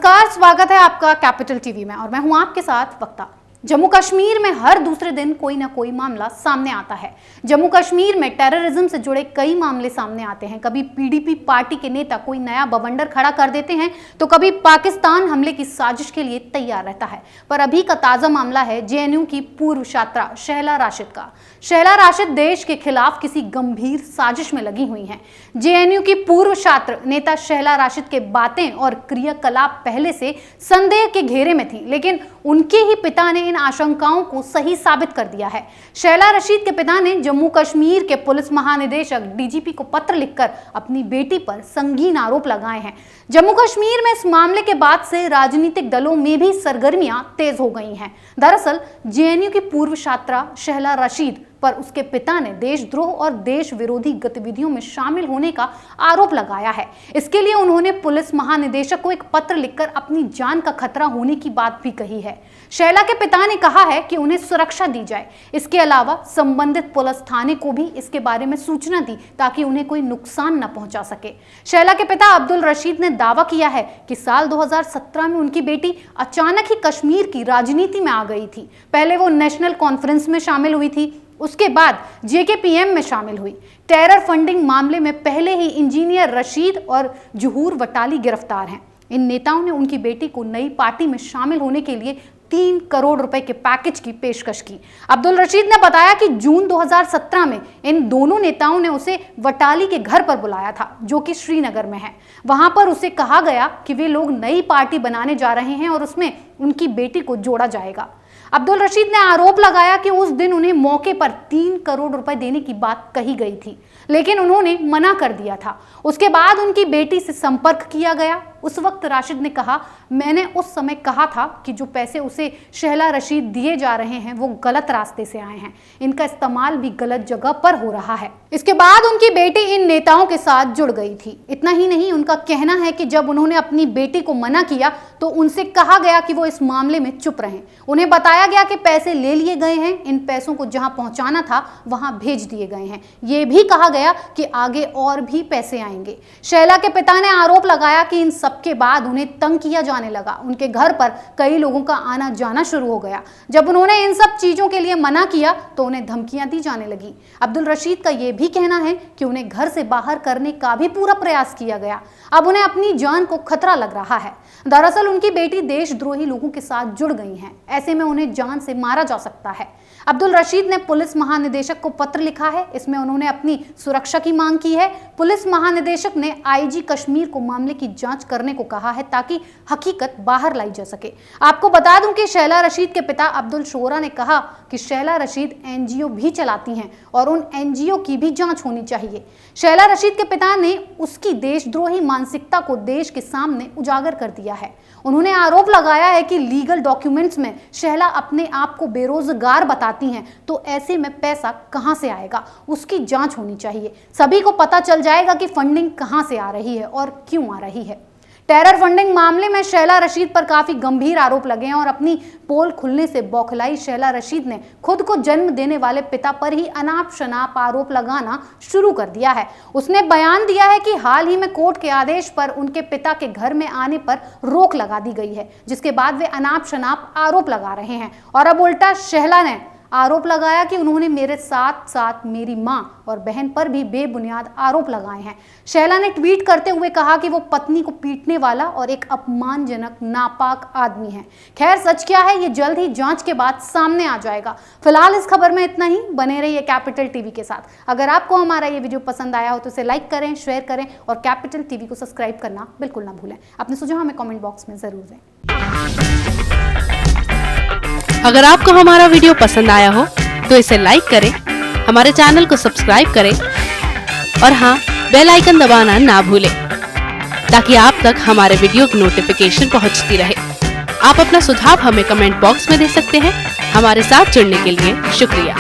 नमस्कार, स्वागत है आपका कैपिटल टीवी में और मैं हूं आपके साथ वक्ता। जम्मू कश्मीर में हर दूसरे दिन कोई ना कोई मामला सामने आता है। जम्मू कश्मीर में टेररिज्म से जुड़े कई मामले सामने आते हैं। कभी पीडीपी पार्टी के नेता कोई नया बवंडर खड़ा कर देते हैं तो कभी पाकिस्तान हमले की साजिश के लिए तैयार रहता है। पर अभी का ताजा मामला है जेएनयू की पूर्व छात्रा शहला राशिद का। शहला राशिद देश के खिलाफ किसी गंभीर साजिश में लगी हुई हैं। जेएनयू की पूर्व छात्र नेता शहला राशिद के बातें और क्रियाकलाप पहले से संदेह के घेरे में थी, लेकिन उनके ही पिता ने इन आशंकाओं को सही साबित कर दिया है। शहला राशिद के पिता ने जम्मू कश्मीर के पुलिस महानिदेशक डीजीपी को पत्र लिखकर अपनी बेटी पर संगीन आरोप लगाए हैं। जम्मू कश्मीर में इस मामले के बाद से राजनीतिक दलों में भी सरगर्मियां तेज हो गई हैं। दरअसल जेएनयू की पूर्व छात्रा शहला राशिद पर उसके पिता ने देशद्रोह और देश विरोधी गतिविधियों में शामिल होने का आरोप लगाया है। इसके लिए उन्होंने पुलिस महानिदेशक को एक पत्र लिखकर अपनी जान का खतरा होने की बात भी कही है। शहला के पिता ने कहा है कि उन्हें सुरक्षा दी जाए। इसके अलावा संबंधित पुलिस थाने को भी इसके बारे में सूचना दी ताकि उन्हें कोई नुकसान न पहुंचा सके। शहला के पिता अब्दुल रशीद ने दावा किया है कि साल 2017 में उनकी बेटी अचानक ही कश्मीर की राजनीति में आ गई थी। पहले वो नेशनल कॉन्फ्रेंस में शामिल हुई थी, उसके बाद जेकेपीएम में शामिल हुई। टेरर फंडिंग मामले में पहले ही इंजीनियर रशीद और जहूर वटाली गिरफ्तार हैं। इन नेताओं ने उनकी बेटी को नई पार्टी में शामिल होने के लिए 3 करोड़ रुपए के पैकेज की पेशकश की। अब्दुल रशीद ने बताया कि जून 2017 में इन दोनों नेताओं ने उसे वटाली के घर पर बुलाया था, जो कि श्रीनगर में है। वहां पर उसे कहा गया कि वे लोग नई पार्टी बनाने जा रहे हैं और उसमें उनकी बेटी को जोड़ा जाएगा। अब्दुल रशीद ने आरोप लगाया कि उस दिन उन्हें मौके पर 3 करोड़ रुपए देने की बात कही गई थी, लेकिन उन्होंने मना कर दिया था। उसके बाद उनकी बेटी से संपर्क किया गया। उस वक्त राशिद ने कहा, मैंने उस समय कहा था कि जो पैसे उसे शहला राशिद दिए जा रहे हैं वो गलत रास्ते से आए हैं, इनका इस्तेमाल भी गलत जगह पर हो रहा है। इसके बाद उनकी बेटी इन नेताओं के साथ जुड़ गई थी। इतना ही नहीं, उनका कहना है कि जब उन्होंने अपनी बेटी को मना किया तो उनसे कहा गया कि वो इस मामले में चुप रहें। उन्हें बताया गया कि पैसे ले लिए गए हैं, इन पैसों को जहां पहुंचाना था वहां भेज दिए गए हैं। ये भी कहा गया कि आगे और भी पैसे आएंगे। शहला के पिता ने आरोप लगाया कि इन सबके बाद उन्हें तंग किया जाने लगा। उनके घर पर कई लोगों का आना जाना शुरू हो गया। जब उन्होंने इन सब चीजों के लिए मना किया तो उन्हें धमकियां दी जाने लगी। अब्दुल रशीद का यह भी कहना है कि उन्हें घर से बाहर करने का भी पूरा प्रयास किया गया। अब उन्हें अपनी जान को खतरा लग रहा है। दरअसल उनकी बेटी देशद्रोही लोगों के साथ जुड़ गई हैं। ऐसे में उन्हें जान से मारा जा सकता है। अब्दुल रशीद ने पुलिस महानिदेशक को पत्र लिखा है। इसमें उन्होंने अपनी सुरक्षा की मांग की है। पुलिस महानिदेशक ने आईजी कश्मीर को मामले की जांच करने को कहा है ताकि हकीकत बाहर लाई जा सके। आपको बता दूं कि शहला राशिद के पिता अब्दुल शोरा ने कहा कि शहला राशिद एनजीओ भी चलाती हैं और उन एनजीओ की भी जांच होनी चाहिए। शहला राशिद के पिता ने उसकी देशद्रोही मानसिकता को देश के सामने उजागर कर दिया है। उन्होंने आरोप लगाया है कि लीगल डॉक्यूमेंट्स में शहला अपने आप को बेरोजगार बताती हैं, तो ऐसे में पैसा कहां से आएगा, उसकी जांच होनी चाहिए। सभी को पता चल जाएगा कि फंडिंग कहां से आ रही है और क्यों आ रही है। टेरर फंडिंग मामले में शहला राशिद पर काफी गंभीर आरोप लगे हैं और अपनी पोल खुलने से बौखलाई शहला राशिद ने खुद को जन्म देने वाले पिता पर ही अनाप शनाप आरोप लगाना शुरू कर दिया है। उसने बयान दिया है कि हाल ही में कोर्ट के आदेश पर उनके पिता के घर में आने पर रोक लगा दी गई है, जिसके बाद वे अनाप शनाप आरोप लगा रहे हैं। और अब उल्टा शहला ने आरोप लगाया कि उन्होंने मेरे साथ साथ मेरी मां और बहन पर भी बेबुनियाद आरोप लगाए हैं। शहला ने ट्वीट करते हुए कहा कि वो पत्नी को पीटने वाला और एक अपमानजनक नापाक आदमी है। खैर, सच क्या है ये जल्द ही जांच के बाद सामने आ जाएगा। फिलहाल इस खबर में इतना ही। बने रहिए कैपिटल टीवी के साथ। अगर आपको हमारा ये वीडियो पसंद आया हो तो इसे लाइक करें, शेयर करें और कैपिटल टीवी को सब्सक्राइब करना बिल्कुल ना भूलें। अपने सुझाव हमें कमेंट बॉक्स में जरूर दें। अगर आपको हमारा वीडियो पसंद आया हो तो इसे लाइक करें, हमारे चैनल को सब्सक्राइब करें और हाँ, बेल आइकन दबाना ना भूलें ताकि आप तक हमारे वीडियो की नोटिफिकेशन पहुंचती रहे। आप अपना सुझाव हमें कमेंट बॉक्स में दे सकते हैं। हमारे साथ जुड़ने के लिए शुक्रिया।